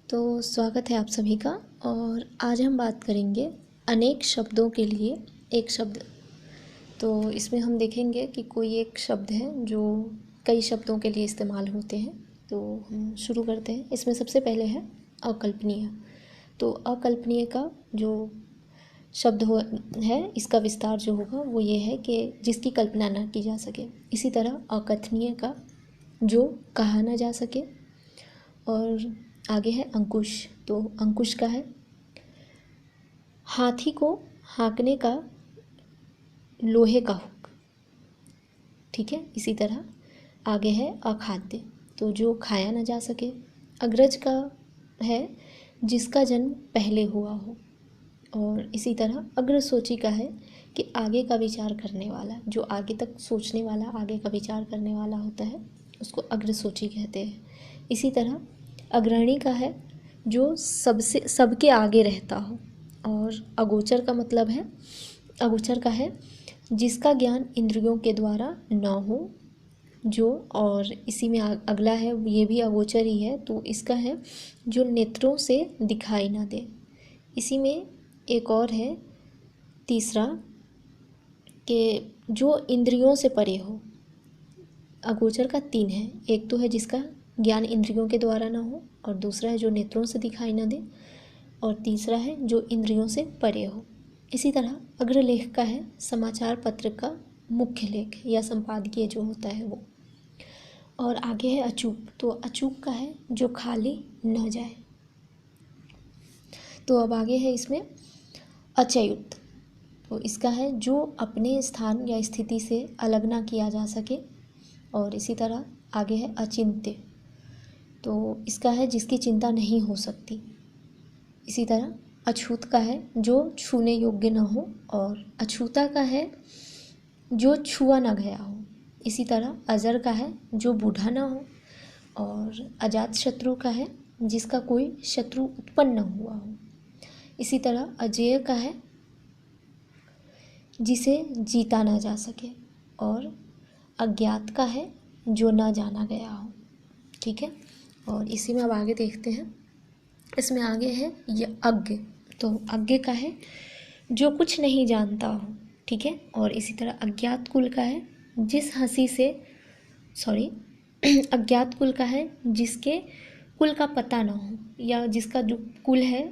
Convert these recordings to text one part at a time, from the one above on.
तो स्वागत है आप सभी का। और आज हम बात करेंगे अनेक शब्दों के लिए एक शब्द। तो इसमें हम देखेंगे कि कोई एक शब्द है जो कई शब्दों के लिए इस्तेमाल होते हैं। तो हम शुरू करते हैं। इसमें सबसे पहले है अकल्पनीय। तो अकल्पनीय का जो शब्द है, इसका विस्तार जो होगा वो ये है कि जिसकी कल्पना ना की जा सके। इसी तरह अकथनीय का जो कहा ना जा सके। और आगे है अंकुश। तो अंकुश का है हाथी को हाँकने का लोहे का हुक। ठीक है। इसी तरह आगे है अखाद्य, तो जो खाया ना जा सके। अग्रज का है जिसका जन्म पहले हुआ हो। और इसी तरह अग्रसोची का है कि आगे का विचार करने वाला, जो आगे तक सोचने वाला, आगे का विचार करने वाला होता है, उसको अग्रसोची कहते हैं। इसी तरह अग्रणी का है जो सबके आगे रहता हो। और अगोचर का मतलब है, अगोचर का है जिसका ज्ञान इंद्रियों के द्वारा न हो जो। और इसी में अगला है, ये भी अगोचर ही है। तो इसका है जो नेत्रों से दिखाई ना दे। इसी में एक और है तीसरा कि जो इंद्रियों से परे हो। अगोचर का 3 है। एक तो है जिसका ज्ञान इंद्रियों के द्वारा ना हो, और दूसरा है जो नेत्रों से दिखाई ना दे, और तीसरा है जो इंद्रियों से परे हो। इसी तरह अग्रलेख का है समाचार पत्र का मुख्य लेख या संपादकीय जो होता है वो। और आगे है अचूक। तो अचूक का है जो खाली न जाए। तो अब आगे है इसमें अच्युत। तो इसका है जो अपने स्थान या स्थिति से अलग ना किया जा सके। और इसी तरह आगे है अचिंत्य। तो इसका है जिसकी चिंता नहीं हो सकती। इसी तरह अछूत का है जो छूने योग्य न हो। और अछूता का है जो छुआ ना गया हो। इसी तरह अजर का है जो बूढ़ा ना हो। और अजात शत्रु का है जिसका कोई शत्रु उत्पन्न न हुआ हो। इसी तरह अजेय का है जिसे जीता ना जा सके। और अज्ञात का है जो ना जाना गया हो। ठीक है। और इसी में अब आगे देखते हैं। इसमें आगे है ये अज्ञ। तो अज्ञ का है जो कुछ नहीं जानता हो। ठीक है। और इसी तरह अज्ञात कुल का है जिस हंसी से अज्ञात कुल का है जिसके कुल का पता ना हो, या जिसका जो कुल है,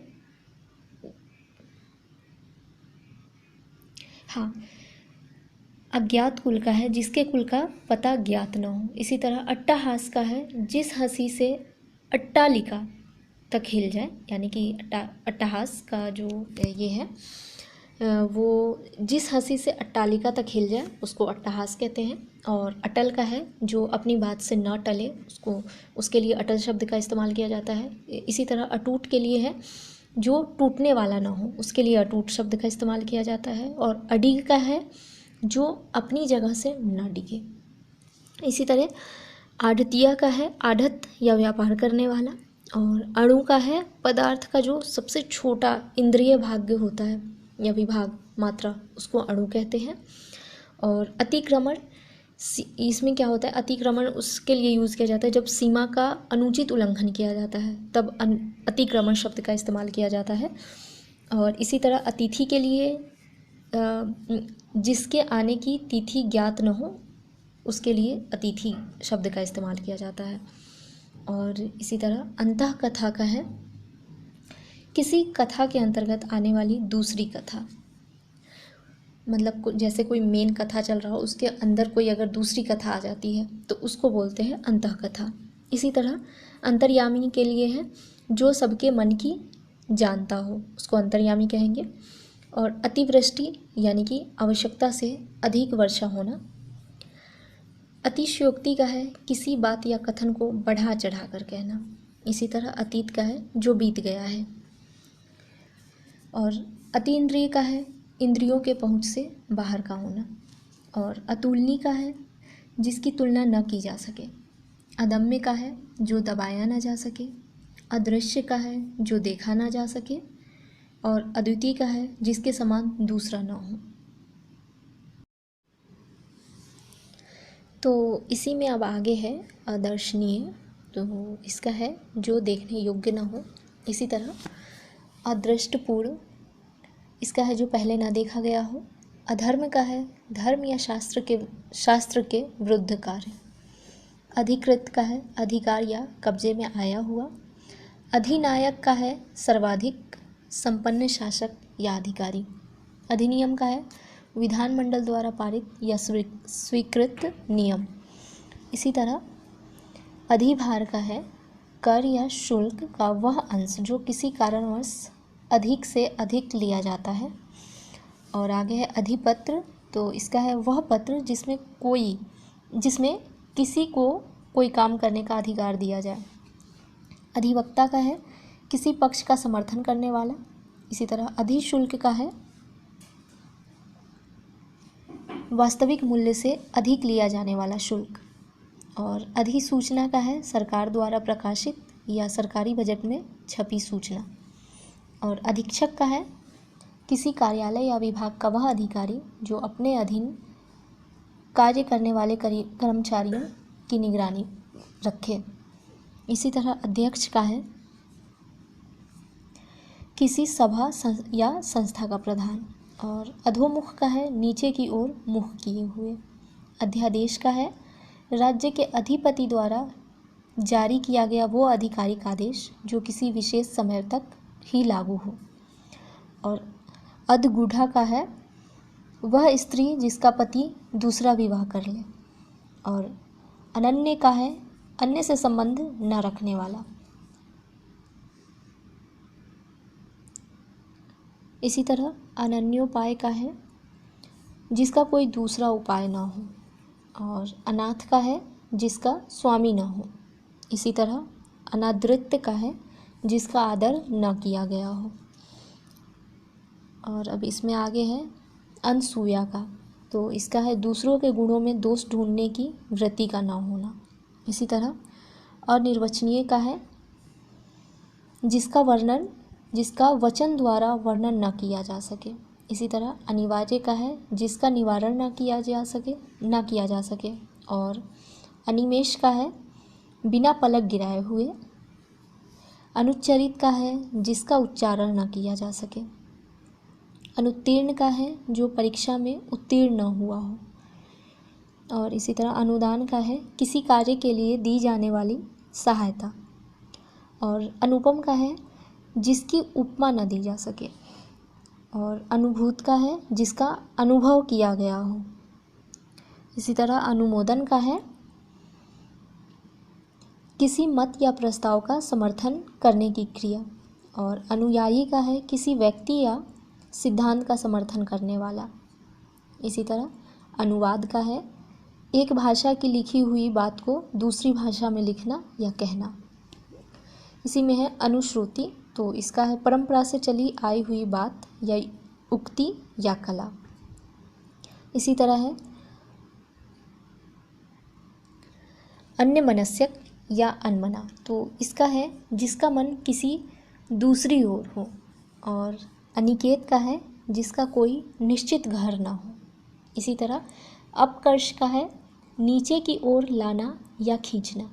हाँ, अज्ञात कुल का है जिसके कुल का पता ज्ञात न हो। इसी तरह अट्टहास का है जिस हंसी से अट्टालिका तक हिल जाए, यानी कि अट्टहास का जो ये है वो जिस हंसी से अट्टालिका तक हिल जाए उसको अट्टहास कहते हैं। और अटल का है जो अपनी बात से न टले, उसके लिए अटल शब्द का इस्तेमाल किया जाता है। इसी तरह अटूट के लिए है जो टूटने वाला ना हो, उसके लिए अटूट शब्द का इस्तेमाल किया जाता है। और अडिग का है जो अपनी जगह से न डिगे। इसी तरह आढ़तिया का है आढ़त या व्यापार करने वाला। और अणु का है पदार्थ का जो सबसे छोटा इंद्रिय भाग होता है या विभाग मात्रा, उसको अणु कहते हैं। और अतिक्रमण, इसमें क्या होता है, अतिक्रमण उसके लिए यूज़ किया जाता है जब सीमा का अनुचित उल्लंघन किया जाता है, तब अतिक्रमण शब्द का इस्तेमाल किया जाता है। और इसी तरह अतिथि के लिए जिसके आने की तिथि ज्ञात न हो, उसके लिए अतिथि शब्द का इस्तेमाल किया जाता है। और इसी तरह अंतः कथा का है किसी कथा के अंतर्गत आने वाली दूसरी कथा। मतलब जैसे कोई मेन कथा चल रहा हो, उसके अंदर कोई अगर दूसरी कथा आ जाती है तो उसको बोलते हैं अंतः कथा। इसी तरह अंतर्यामी के लिए है जो सबके मन की जानता हो, उसको अंतर्यामी कहेंगे। और अतिवृष्टि यानी कि आवश्यकता से अधिक वर्षा होना। अतिशयोक्ति का है किसी बात या कथन को बढ़ा चढ़ा कर कहना। इसी तरह अतीत का है जो बीत गया है। और अतीन्द्रिय का है इंद्रियों के पहुँच से बाहर का होना। और अतुलनीय का है जिसकी तुलना न की जा सके। अदम्य का है जो दबाया ना जा सके। अदृश्य का है जो देखा ना जा सके। और अद्वितीय का है जिसके समान दूसरा न हो। तो इसी में अब आगे है अदर्शनीय। तो इसका है जो देखने योग्य न हो। इसी तरह अदृष्टपूर्ण, इसका है जो पहले ना देखा गया हो। अधर्म का है धर्म या शास्त्र के विरुद्ध कार्य। अधिकृत का है अधिकार या कब्जे में आया हुआ। अधिनायक का है सर्वाधिक संपन्न शासक या अधिकारी। अधिनियम का है विधानमंडल द्वारा पारित या स्वीकृत नियम। इसी तरह अधिभार का है कर या शुल्क का वह अंश जो किसी कारणवश अधिक से अधिक लिया जाता है। और आगे है अधिपत्र, तो इसका है वह पत्र जिसमें किसी को कोई काम करने का अधिकार दिया जाए। अधिवक्ता का है किसी पक्ष का समर्थन करने वाला। इसी तरह अधिशुल्क का है वास्तविक मूल्य से अधिक लिया जाने वाला शुल्क। और अधिसूचना का है सरकार द्वारा प्रकाशित या सरकारी बजट में छपी सूचना। और अधीक्षक का है किसी कार्यालय या विभाग का वह अधिकारी जो अपने अधीन कार्य करने वाले कर्मचारियों की निगरानी रखे। इसी तरह अध्यक्ष का है किसी सभा या संस्था का प्रधान। और अधोमुख का है नीचे की ओर मुख किए हुए। अध्यादेश का है राज्य के अधिपति द्वारा जारी किया गया वो आधिकारिक आदेश जो किसी विशेष समय तक ही लागू हो। और अधगूढ़ा का है वह स्त्री जिसका पति दूसरा विवाह कर ले। और अनन्य का है अन्य से संबंध न रखने वाला। इसी तरह अनन्योपाय का है जिसका कोई दूसरा उपाय न हो। और अनाथ का है जिसका स्वामी न हो। इसी तरह अनादृत्य का है जिसका आदर न किया गया हो। और अब इसमें आगे है अनसूया का, तो इसका है दूसरों के गुणों में दोष ढूंढने की वृत्ति का न होना। इसी तरह अनिर्वचनीय का है जिसका वचन द्वारा वर्णन न किया जा सके। इसी तरह अनिवार्य का है जिसका निवारण न किया जा सके। और अनिमेष का है बिना पलक गिराए हुए। अनुच्चरित का है जिसका उच्चारण न किया जा सके। अनुत्तीर्ण का है जो परीक्षा में उत्तीर्ण न हुआ हो। और इसी तरह अनुदान का है किसी कार्य के लिए दी जाने वाली सहायता। और अनुपम का है जिसकी उपमा न दी जा सके। और अनुभूत का है जिसका अनुभव किया गया हो। इसी तरह अनुमोदन का है किसी मत या प्रस्ताव का समर्थन करने की क्रिया। और अनुयायी का है किसी व्यक्ति या सिद्धांत का समर्थन करने वाला। इसी तरह अनुवाद का है एक भाषा की लिखी हुई बात को दूसरी भाषा में लिखना या कहना। इसी में है अनुश्रुति, तो इसका है परंपरा से चली आई हुई बात या उक्ति या कला। इसी तरह है अन्यमनस्क या अनमना, तो इसका है जिसका मन किसी दूसरी ओर हो। और अनिकेत का है जिसका कोई निश्चित घर ना हो। इसी तरह अपकर्ष का है नीचे की ओर लाना या खींचना।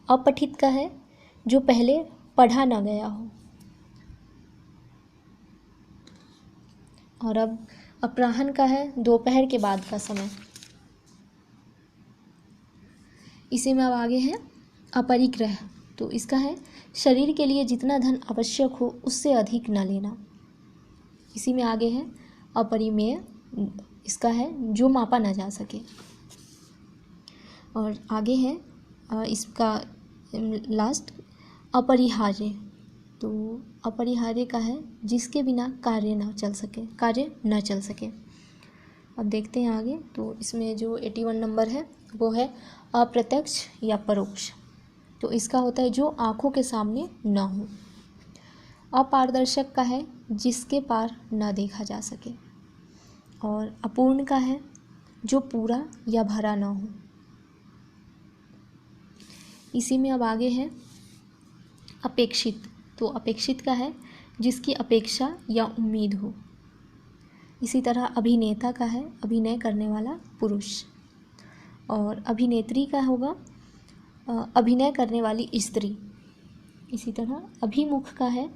अपठित का है जो पहले पढ़ा ना गया हो। और अब अपराह्न का है दोपहर के बाद का समय। इसी में अब आगे है अपरिग्रह, तो इसका है शरीर के लिए जितना धन आवश्यक हो उससे अधिक न लेना। इसी में आगे है अपरिमेय, इसका है जो मापा ना जा सके। और आगे है इसका लास्ट अपरिहार्य, तो अपरिहार्य का है जिसके बिना कार्य न चल सके। अब देखते हैं आगे, तो इसमें जो 81 नंबर है वो है अप्रत्यक्ष या परोक्ष, तो इसका होता है जो आँखों के सामने न हो। अपारदर्शक का है जिसके पार न देखा जा सके। और अपूर्ण का है जो पूरा या भरा न हो। इसी में अब आगे है अपेक्षित, तो अपेक्षित का है जिसकी अपेक्षा या उम्मीद हो। इसी तरह अभिनेता का है अभिनय करने वाला पुरुष। और अभिनेत्री का होगा अभिनय करने वाली स्त्री। इसी तरह अभिमुख का है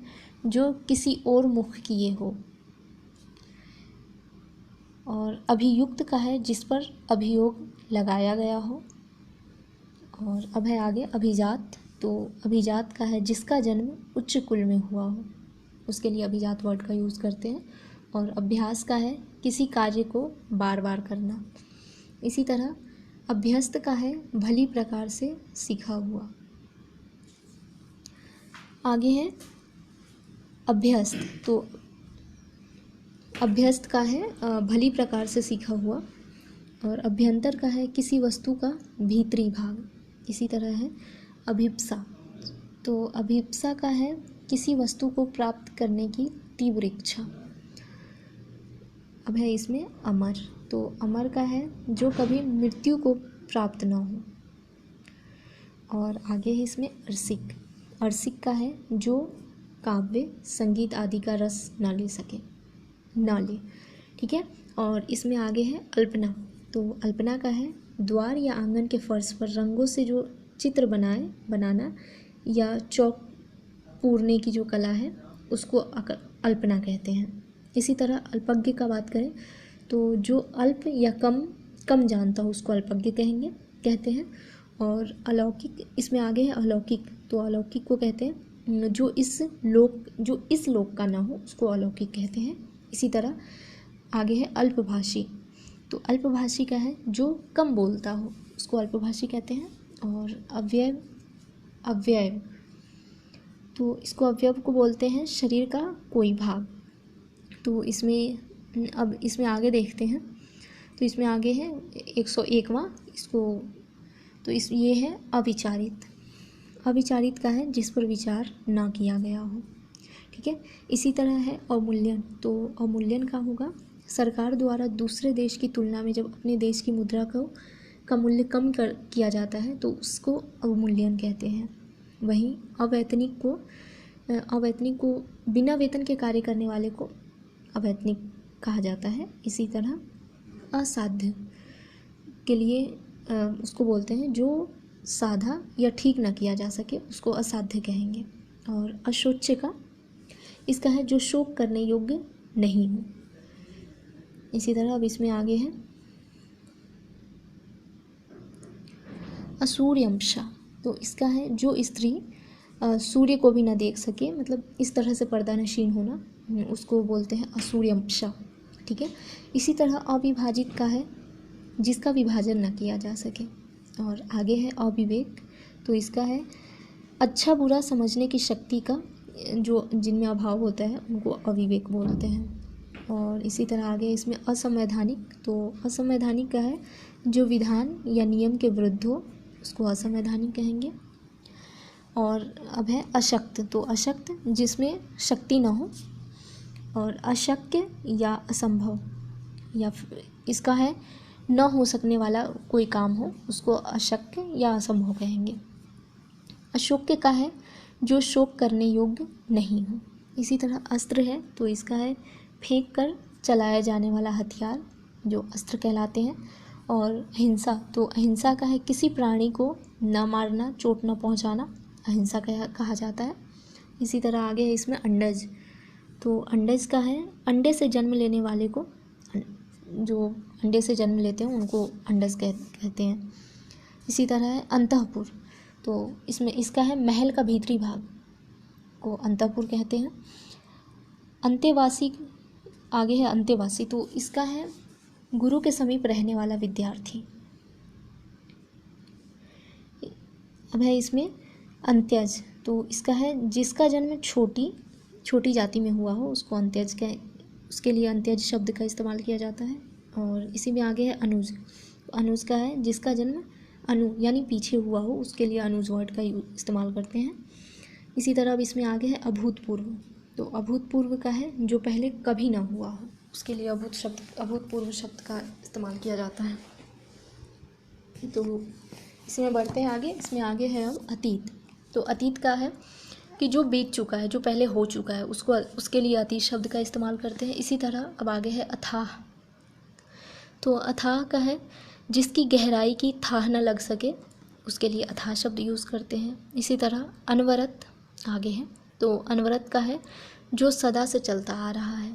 जो किसी और मुख किए हो, और अभियुक्त का है जिस पर अभियोग लगाया गया हो। और अब है आगे अभिजात, तो अभिजात का है जिसका जन्म उच्च कुल में हुआ हो, उसके लिए अभिजात वर्ड का यूज़ करते हैं। और अभ्यास का है किसी कार्य को बार बार करना। इसी तरह अभ्यस्त का है भली प्रकार से सीखा हुआ। आगे है अभ्यस्त, तो अभ्यस्त का है भली प्रकार से सीखा हुआ। और अभ्यंतर का है किसी वस्तु का भीतरी भाग। इसी तरह है अभिप्सा, तो अभिप्सा का है किसी वस्तु को प्राप्त करने की तीव्र इच्छा। अब है इसमें अमर, तो अमर का है जो कभी मृत्यु को प्राप्त न हो। और आगे है इसमें अरसिक, अरसिक का है जो काव्य संगीत आदि का रस न ले सके, न ले, ठीक है। और इसमें आगे है अल्पना, तो अल्पना का है द्वार या आंगन के फर्श पर रंगों से जो चित्र बनाना या चौक पूरने की जो कला है उसको अल्पना कहते हैं। इसी तरह अल्पज्ञ का बात करें तो जो अल्प या कम जानता हो उसको अल्पज्ञ कहते हैं। और अलौकिक, इसमें आगे है अलौकिक, तो अलौकिक को कहते हैं जो इस लोक का ना हो उसको अलौकिक कहते हैं। इसी तरह आगे है अल्पभाषी, तो अल्पभाषी का है जो कम बोलता हो उसको अल्पभाषी कहते हैं। और अव्यय, तो इसको अवयव को बोलते हैं शरीर का कोई भाग। तो इसमें आगे देखते हैं, तो इसमें आगे है 101वां, ये है अविचारित। अविचारित का है जिस पर विचार ना किया गया हो, ठीक है। इसी तरह है अवमूल्यन, तो अवमूल्यन का होगा सरकार द्वारा दूसरे देश की तुलना में जब अपने देश की मुद्रा का मूल्य कम किया जाता है तो उसको अवमूल्यन कहते हैं। वहीं अवैतनिक को बिना वेतन के कार्य करने वाले को अवैतनिक कहा जाता है। इसी तरह असाध्य के लिए उसको बोलते हैं जो साधा या ठीक ना किया जा सके उसको असाध्य कहेंगे। और अशोच्य का, इसका है जो शोक करने योग्य नहीं हो। इसी तरह अब इसमें आगे है असूर्यंशा, तो इसका है जो स्त्री सूर्य को भी ना देख सके, मतलब इस तरह से पर्दानशीन होना, उसको बोलते हैं असूर्यंशा, ठीक है। इसी तरह अविभाजित का है जिसका विभाजन न किया जा सके। और आगे है अविवेक, तो इसका है अच्छा बुरा समझने की शक्ति का जिनमें अभाव होता है उनको अविवेक बोलते हैं। और इसी तरह आगे इसमें असंवैधानिक, तो असंवैधानिक का है जो विधान या नियम के विरुद्ध हो उसको असंवैधानिक कहेंगे। और अब है अशक्त, तो अशक्त जिसमें शक्ति ना हो। और अशक्य या असंभव, या इसका है न हो सकने वाला कोई काम हो उसको अशक्य या असंभव कहेंगे। अशोक्य का है जो शोक करने योग्य नहीं हो। इसी तरह अस्त्र है, तो इसका है फेंक कर चलाया जाने वाला हथियार जो अस्त्र कहलाते हैं। और अहिंसा, तो अहिंसा का है किसी प्राणी को न मारना, चोट न पहुंचाना अहिंसा कहा जाता है। इसी तरह आगे है इसमें अंडज, तो अंडज का है अंडे से जन्म लेने वाले को, जो अंडे से जन्म लेते हैं उनको अंडज कहते हैं। इसी तरह है अंतःपुर, तो इसका है महल का भीतरी भाग को अंतःपुर कहते हैं। अंतेवासी, आगे है अंतेवासी, तो इसका है गुरु के समीप रहने वाला विद्यार्थी। अब है इसमें अंत्यज, तो इसका है जिसका जन्म छोटी जाति में हुआ हो उसको अंत्यज उसके लिए अंत्यज शब्द का इस्तेमाल किया जाता है। और इसी में आगे है अनुज, अनुज का है जिसका जन्म यानी पीछे हुआ हो उसके लिए अनुज वर्ड का इस्तेमाल करते हैं। इसी तरह अब इसमें आगे है अभूतपूर्व, तो अभूतपूर्व का है जो पहले कभी ना हुआ हो उसके लिए अभूतपूर्व शब्द का इस्तेमाल किया जाता है। तो इसमें बढ़ते हैं आगे, इसमें आगे है अब अतीत, तो अतीत का है कि जो बीत चुका है, जो पहले हो चुका है उसके लिए अतीत शब्द का इस्तेमाल करते हैं। इसी तरह अब आगे है अथाह, तो अथाह का है जिसकी गहराई की थाह न लग सके उसके लिए अथाह शब्द यूज़ करते हैं। इसी तरह अनवरत, आगे है तो अनवरत का है जो सदा से चलता आ रहा है।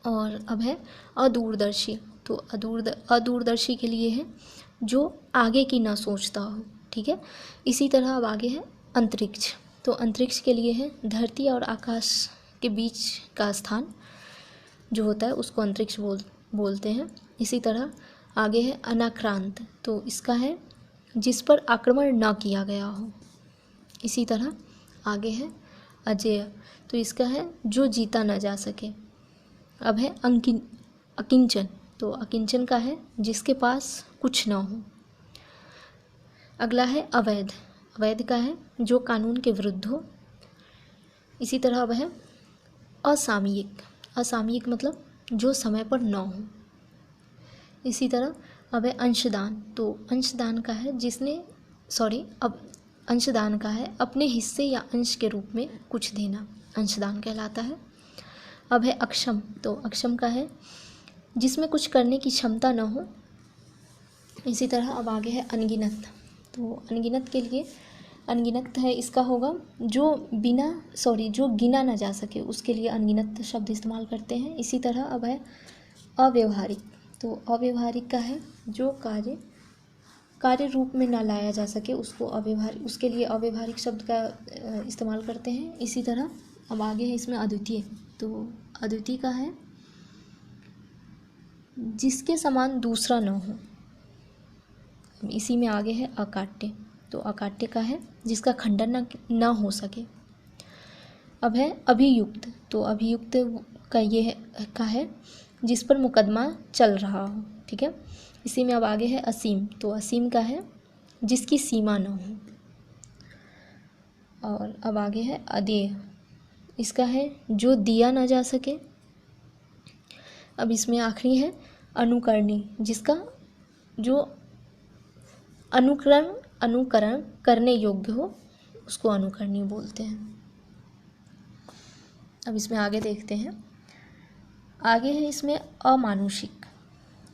और अब है अदूरदर्शी, तो अदूरदर्शी के लिए है जो आगे की ना सोचता हो। ठीक है, इसी तरह अब आगे है अंतरिक्ष, तो अंतरिक्ष के लिए है धरती और आकाश के बीच का स्थान जो होता है उसको अंतरिक्ष बोलते हैं। इसी तरह आगे है अनाक्रांत, तो इसका है जिस पर आक्रमण ना किया गया हो। इसी तरह आगे है अजेय, तो इसका है जो जीता ना जा सके। अब है अकिंचन, तो अकिंचन का है जिसके पास कुछ ना हो। अगला है अवैध, अवैध का है जो कानून के विरुद्ध हो। इसी तरह अब है असामयिक, असामयिक मतलब जो समय पर ना हो। इसी तरह अब है अंशदान, तो अंशदान का है अब अंशदान का है अपने हिस्से या अंश के रूप में कुछ देना, अंशदान कहलाता है। अब है अक्षम, तो अक्षम का है जिसमें कुछ करने की क्षमता न हो। इसी तरह अब आगे है अनगिनत, तो अनगिनत के लिए अनगिनत है इसका होगा जो गिना ना जा सके, उसके लिए अनगिनत शब्द इस्तेमाल करते हैं। इसी तरह अब है अव्यवहारिक, तो अव्यवहारिक का है जो कार्य रूप में ना लाया जा सके, उसके लिए अव्यवहारिक शब्द का इस्तेमाल करते हैं। इसी तरह अब आगे है इसमें अद्वितीय, तो अद्वितीय का है जिसके समान दूसरा न हो। इसी में आगे है अकाट्य, तो अकाट्य का है जिसका खंडन न हो सके। अब है अभियुक्त, तो अभियुक्त का है जिस पर मुकदमा चल रहा हो। ठीक है, इसी में अब आगे है असीम, तो असीम का है जिसकी सीमा न हो। और अब आगे है अदेय, इसका है जो दिया ना जा सके। अब इसमें आखिरी है अनुकरणी, जिसका जो अनुकरण करने योग्य हो उसको अनुकरणी बोलते हैं। अब इसमें आगे देखते हैं, आगे है इसमें अमानुषिक,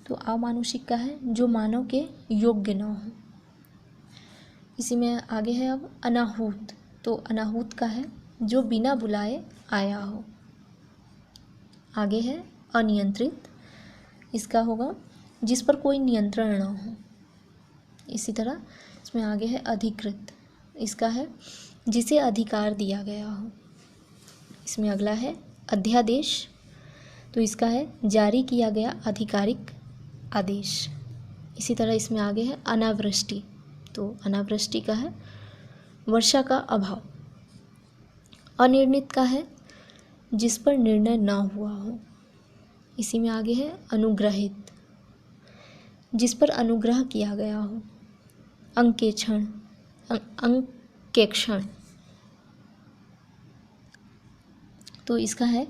तो अमानुषिक का है जो मानव के योग्य न हो। इसी में आगे है अब अनाहूत, तो अनाहूत का है जो बिना बुलाए आया हो। आगे है अनियंत्रित, इसका होगा जिस पर कोई नियंत्रण न हो। इसी तरह इसमें आगे है अधिकृत, इसका है जिसे अधिकार दिया गया हो। इसमें अगला है अध्यादेश, तो इसका है जारी किया गया आधिकारिक आदेश। इसी तरह इसमें आगे है अनावृष्टि, तो अनावृष्टि का है वर्षा का अभाव। अनिर्णित का है जिस पर निर्णय ना हुआ हो। इसी में आगे है अनुग्रहित, जिस पर अनुग्रह किया गया हो। अंकेक्षण, तो इसका है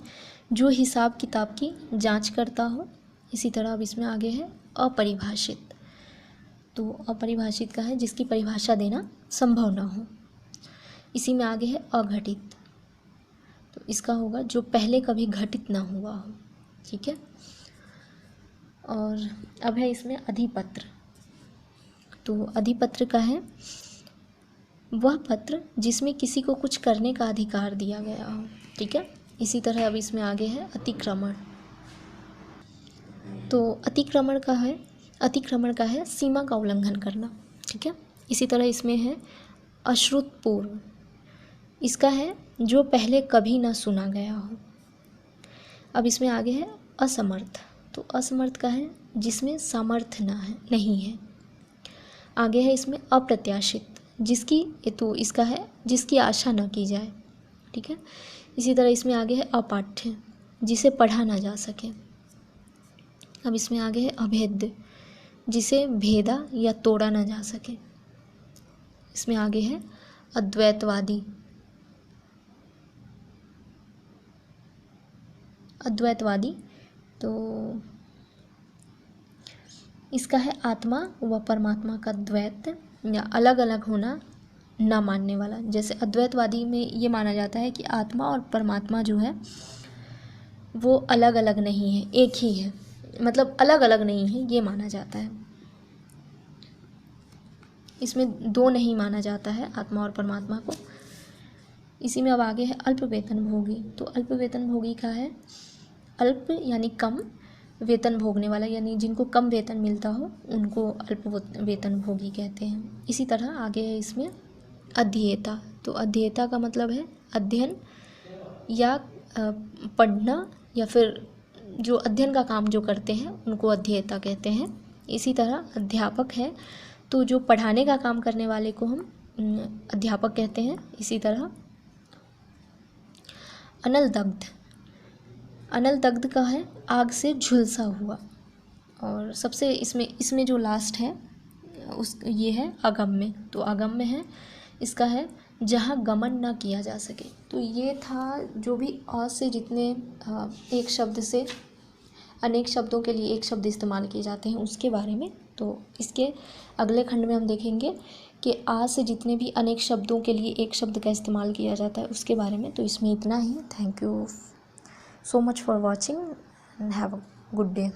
जो हिसाब किताब की जांच करता हो। इसी तरह अब इसमें आगे है अपरिभाषित, तो अपरिभाषित का है जिसकी परिभाषा देना संभव ना हो। इसी में आगे है अघटित, तो इसका होगा जो पहले कभी घटित ना हुआ हो। ठीक है, और अब है इसमें अधिपत्र, तो अधिपत्र का है वह पत्र जिसमें किसी को कुछ करने का अधिकार दिया गया हो। ठीक है, इसी तरह अब इसमें आगे है अतिक्रमण, तो अतिक्रमण का है सीमा का उल्लंघन करना। ठीक है, इसी तरह इसमें है अश्रुतपूर्व, इसका है जो पहले कभी ना सुना गया हो। अब इसमें आगे है असमर्थ, तो असमर्थ का है जिसमें सामर्थ्य नहीं है। आगे है इसमें अप्रत्याशित, इसका है जिसकी आशा न की जाए। ठीक है, इसी तरह इसमें आगे है अपाठ्य, जिसे पढ़ा ना जा सके। अब इसमें आगे है अभेद्य, जिसे भेदा या तोड़ा ना जा सके। इसमें आगे है अद्वैतवादी, तो इसका है आत्मा व परमात्मा का द्वैत या अलग अलग होना ना मानने वाला। जैसे अद्वैतवादी में ये माना जाता है कि आत्मा और परमात्मा जो है वो अलग अलग नहीं है, एक ही है, मतलब अलग अलग नहीं है, ये माना जाता है। इसमें दो नहीं माना जाता है आत्मा और परमात्मा को। इसी में अब आगे है अल्प वेतनभोगी। तो अल्प वेतनभोगी का है अल्प यानी कम, वेतन भोगने वाला यानी जिनको कम वेतन मिलता हो उनको अल्प वेतनभोगी कहते हैं। इसी तरह आगे है इसमें अध्येता। तो अध्येता का मतलब है अध्ययन या पढ़ना, या फिर जो अध्ययन का काम जो करते हैं उनको अध्येता कहते हैं। इसी तरह अध्यापक है, तो जो पढ़ाने का काम करने वाले को हम अध्यापक कहते हैं। इसी तरह अनलदग्ध, अनलदग्ध का है आग से झुलसा हुआ। और सबसे इसमें जो लास्ट है ये है अगम्य। तो अगम्य है, इसका है जहाँ गमन न किया जा सके। तो ये था जो भी अ से जितने एक शब्द से अनेक शब्दों के लिए एक शब्द इस्तेमाल किए जाते हैं उसके बारे में। तो इसके अगले खंड में हम देखेंगे कि आ से जितने भी अनेक शब्दों के लिए एक शब्द का इस्तेमाल किया जाता है उसके बारे में। तो इसमें इतना ही। Thank you so much for watching and have a good day.